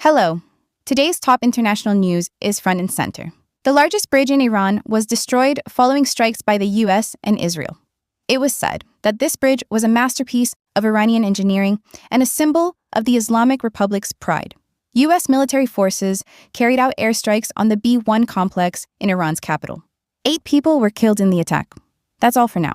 Hello. Today's top international news is front and center. The largest bridge in Iran was destroyed following strikes by the US and Israel. It was said that this bridge was a masterpiece of Iranian engineering and a symbol of the Islamic Republic's pride. US military forces carried out airstrikes on the B-1 complex in Iran's capital. 8 people were killed in the attack. That's all for now.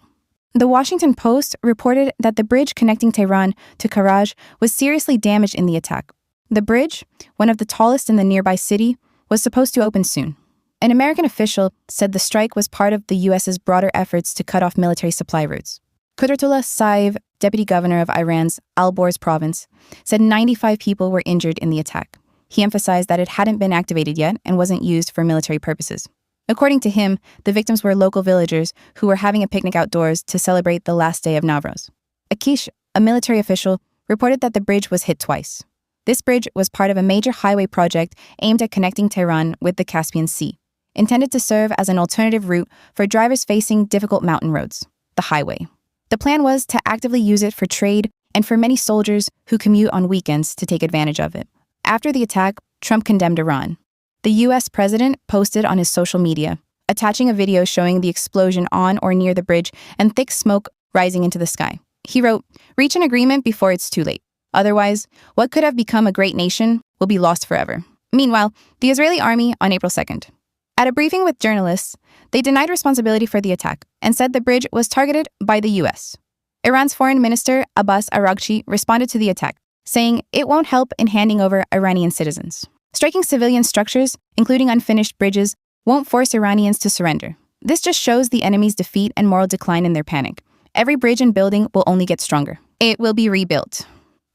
The Washington Post reported that the bridge connecting Tehran to Karaj was seriously damaged in the attack. The bridge, one of the tallest in the nearby city, was supposed to open soon. An American official said the strike was part of the U.S.'s broader efforts to cut off military supply routes. Qudratullah Saev, deputy governor of Iran's Al-Borz province, said 95 people were injured in the attack. He emphasized that it hadn't been activated yet and wasn't used for military purposes. According to him, the victims were local villagers who were having a picnic outdoors to celebrate the last day of Nowruz. Akish, a military official, reported that the bridge was hit twice. This bridge was part of a major highway project aimed at connecting Tehran with the Caspian Sea, intended to serve as an alternative route for drivers facing difficult mountain roads, the highway. The plan was to actively use it for trade and for many soldiers who commute on weekends to take advantage of it. After the attack, Trump condemned Iran. The U.S. president posted on his social media, attaching a video showing the explosion on or near the bridge and thick smoke rising into the sky. He wrote, "Reach an agreement before it's too late. Otherwise, what could have become a great nation will be lost forever." Meanwhile, the Israeli army on April 2nd. At a briefing with journalists, they denied responsibility for the attack and said the bridge was targeted by the U.S. Iran's foreign minister, Abbas Araghchi, responded to the attack, saying it won't help in handing over Iranian citizens. Striking civilian structures, including unfinished bridges, won't force Iranians to surrender. This just shows the enemy's defeat and moral decline in their panic. Every bridge and building will only get stronger. It will be rebuilt.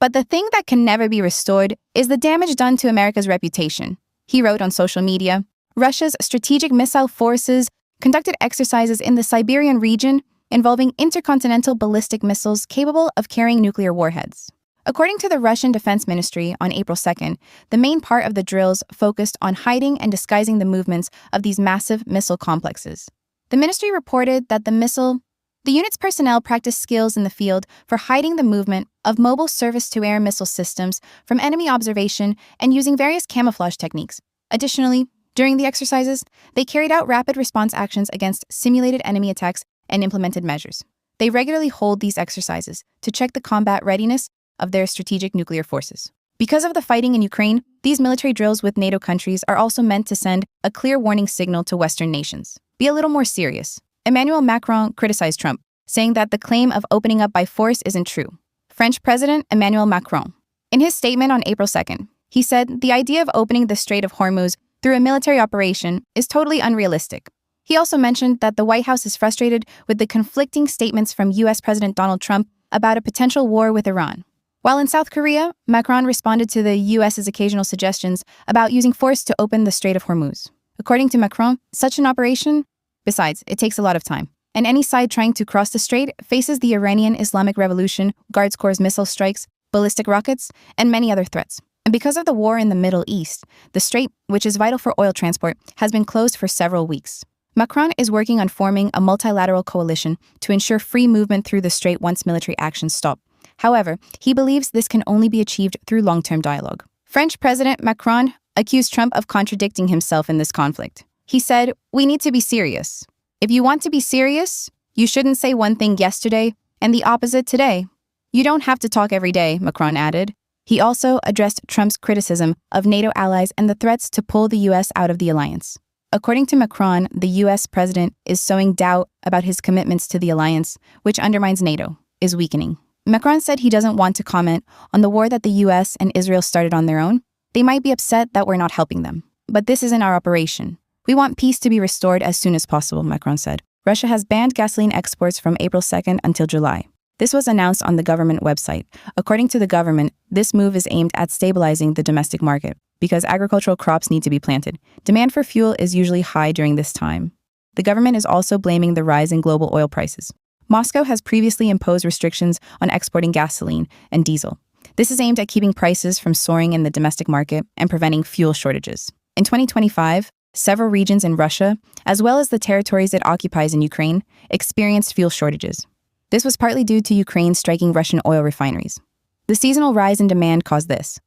But the thing that can never be restored is the damage done to America's reputation. He wrote on social media, Russia's strategic missile forces conducted exercises in the Siberian region involving intercontinental ballistic missiles capable of carrying nuclear warheads. According to the Russian Defense Ministry on April 2nd, the main part of the drills focused on hiding and disguising the movements of these massive missile complexes. The ministry reported that the unit's personnel practiced skills in the field for hiding the movement of mobile surface-to-air missile systems from enemy observation and using various camouflage techniques. Additionally, during the exercises, they carried out rapid response actions against simulated enemy attacks and implemented measures. They regularly hold these exercises to check the combat readiness of their strategic nuclear forces. Because of the fighting in Ukraine, these military drills with NATO countries are also meant to send a clear warning signal to Western nations. Be a little more serious. Emmanuel Macron criticized Trump, saying that the claim of opening up by force isn't true. French President Emmanuel Macron. In his statement on April 2nd, he said the idea of opening the Strait of Hormuz through a military operation is totally unrealistic. He also mentioned that the White House is frustrated with the conflicting statements from U.S. President Donald Trump about a potential war with Iran. While in South Korea, Macron responded to the U.S.'s occasional suggestions about using force to open the Strait of Hormuz. According to Macron, such an operation, besides, it takes a lot of time, and any side trying to cross the strait faces the Iranian Islamic Revolution, Guards Corps' missile strikes, ballistic rockets, and many other threats. And because of the war in the Middle East, the strait, which is vital for oil transport, has been closed for several weeks. Macron is working on forming a multilateral coalition to ensure free movement through the strait once military actions stop. However, he believes this can only be achieved through long-term dialogue. French President Macron accused Trump of contradicting himself in this conflict. He said, "We need to be serious. If you want to be serious, you shouldn't say one thing yesterday and the opposite today. You don't have to talk every day," Macron added. He also addressed Trump's criticism of NATO allies and the threats to pull the U.S. out of the alliance. According to Macron, the U.S. president is sowing doubt about his commitments to the alliance, which undermines NATO, is weakening. Macron said he doesn't want to comment on the war that the U.S. and Israel started on their own. They might be upset that we're not helping them. But this isn't our operation. We want peace to be restored as soon as possible, Macron said. Russia has banned gasoline exports from April 2nd until July. This was announced on the government website. According to the government, this move is aimed at stabilizing the domestic market because agricultural crops need to be planted. Demand for fuel is usually high during this time. The government is also blaming the rise in global oil prices. Moscow has previously imposed restrictions on exporting gasoline and diesel. This is aimed at keeping prices from soaring in the domestic market and preventing fuel shortages. In 2025, several regions in Russia, as well as the territories it occupies in Ukraine, experienced fuel shortages. This was partly due to Ukraine striking Russian oil refineries. The seasonal rise in demand caused this.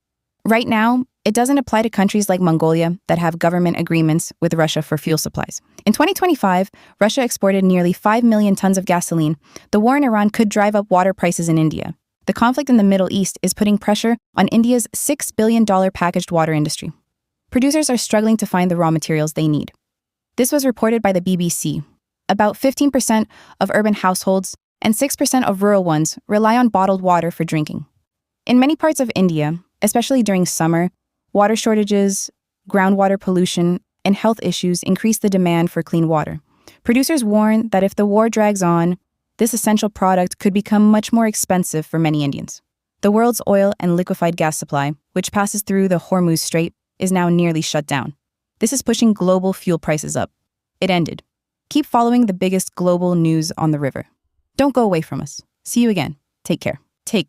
Right now, It doesn't apply to countries like Mongolia that have government agreements with Russia for fuel supplies. In 2025, Russia exported nearly 5 million tons of gasoline. The war in Iran could drive up water prices in India. The conflict in the Middle East is putting pressure on India's $6 billion packaged water industry. Producers are struggling to find the raw materials they need. This was reported by the BBC. About 15% of urban households and 6% of rural ones rely on bottled water for drinking. In many parts of India, especially during summer, water shortages, groundwater pollution, and health issues increase the demand for clean water. Producers warn that if the war drags on, this essential product could become much more expensive for many Indians. The world's oil and liquefied gas supply, which passes through the Hormuz Strait, is now nearly shut down. This is pushing global fuel prices up. It ended. Keep following the biggest global news on the river. Don't go away from us. See you again. Take care. Take